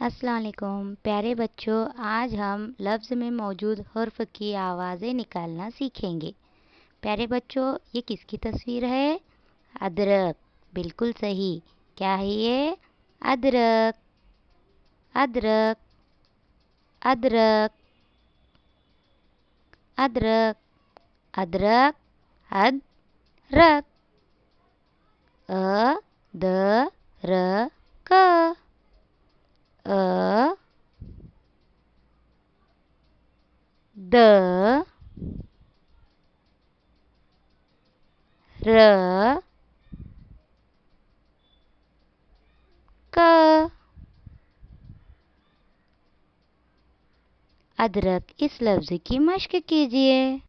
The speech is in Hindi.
अस्सलाम वालेकुम प्यारे बच्चों। आज हम लफ्ज़ में मौजूद हर्फ की आवाज़ें निकालना सीखेंगे। प्यारे बच्चों, ये किसकी तस्वीर है? अदरक। बिल्कुल सही। क्या है ये? अदरक। अदरक। अदरक। अदरक। अदरक। अदरक। अ द र क। अ द र क। अदरक इस लफ्ज़ की मश्क कीजिए।